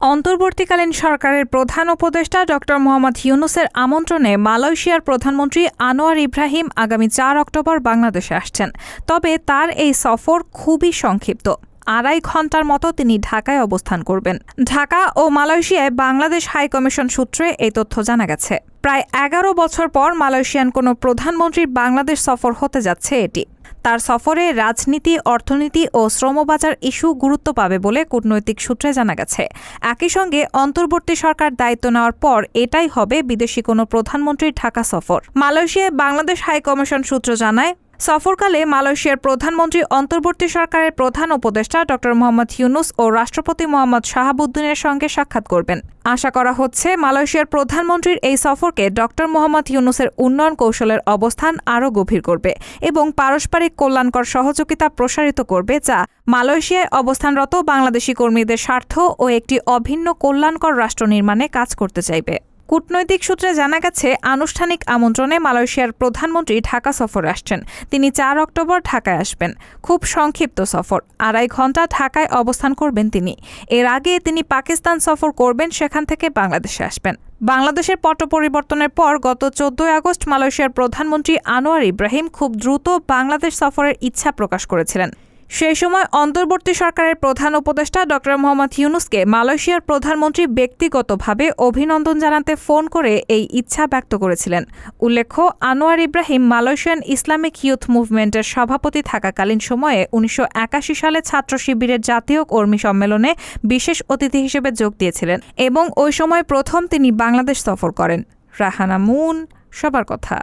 অন্তর্বর্তীকালীন সরকারের প্রধান উপদেষ্টা ড. মোহাম্মদ ইউনূসের আমন্ত্রণে মালয়েশিয়ার প্রধানমন্ত্রী আনোয়ার ইব্রাহিম আগামী ৪ অক্টোবর বাংলাদেশে আসছেন। তবে তার এই সফর খুবই সংক্ষিপ্ত। ২.৫ ঘণ্টার মতো তিনি ঢাকায় অবস্থান করবেন। ঢাকা ও মালয়েশিয়ায় বাংলাদেশ হাইকমিশন সূত্রে এই তথ্য জানা গেছে। প্রায় ১১ বছর পর মালয়েশিয়ান কোনো প্রধানমন্ত্রীর বাংলাদেশ সফর হতে যাচ্ছে এটি। তার সফরে রাজনীতি, অর্থনীতি ও শ্রমবাজার ইস্যু গুরুত্ব পাবে বলে কূটনৈতিক সূত্রে জানা গেছে। একই সঙ্গে অন্তর্বর্তী সরকার দায়িত্ব নেওয়ার পর এটাই হবে বিদেশি কোনো প্রধানমন্ত্রীর ঢাকা সফর। মালয়েশিয়ায় বাংলাদেশ হাইকমিশন সূত্র জানায়, সফরকালে মালয়েশিয়ার প্রধানমন্ত্রী অন্তর্বর্তী সরকারের প্রধান উপদেষ্টা ড. মোহাম্মদ ইউনূস ও রাষ্ট্রপতি মোহাম্মদ শাহাবুদ্দিনের সঙ্গে সাক্ষাৎ করবেন। আশা করা হচ্ছে মালয়েশিয়ার প্রধানমন্ত্রীর এই সফরকে ড. মোহাম্মদ ইউনূসের উন্নয়ন কৌশলের অবস্থান আরও গভীর করবে এবং পারস্পরিক কল্যাণকর সহযোগিতা প্রসারিত করবে, যা মালয়েশিয়ায় অবস্থানরত বাংলাদেশি কর্মীদের স্বার্থ ও একটি অভিন্ন কল্যাণকর রাষ্ট্র নির্মাণে কাজ করতে চাইবে। কূটনৈতিক সূত্রে জানা গেছে, আনুষ্ঠানিক আমন্ত্রণে মালয়েশিয়ার প্রধানমন্ত্রী ঢাকা সফরে আসছেন। তিনি ৪ অক্টোবর ঢাকায় আসবেন। খুব সংক্ষিপ্ত সফর, ২.৫ ঘণ্টা ঢাকায় অবস্থান করবেন তিনি। এর আগে তিনি পাকিস্তান সফর করবেন, সেখান থেকে বাংলাদেশে আসবেন। বাংলাদেশের পট পরিবর্তনের পর গত ১৪ আগস্ট মালয়েশিয়ার প্রধানমন্ত্রী আনোয়ার ইব্রাহিম খুব দ্রুত বাংলাদেশ সফরের ইচ্ছা প্রকাশ করেছিলেন। সেই সময় অন্তর্বর্তী সরকারের প্রধান উপদেষ্টা ড. মোহাম্মদ ইউনূসকে মালয়েশিয়ার প্রধানমন্ত্রী ব্যক্তিগতভাবে অভিনন্দন জানাতে ফোন করে এই ইচ্ছা ব্যক্ত করেছিলেন। উল্লেখ্য, Anwar Ibrahim Malaysian Islamic youth মুভমেন্টের সভাপতি থাকাকালীন সময়ে ১৯৮১ সালে ছাত্র শিবিরের জাতীয় কর্মী সম্মেলনে বিশেষ অতিথি হিসেবে যোগ দিয়েছিলেন এবং ওই সময় প্রথম তিনি বাংলাদেশ সফর করেন। রাহানা মুন, সবার কথা।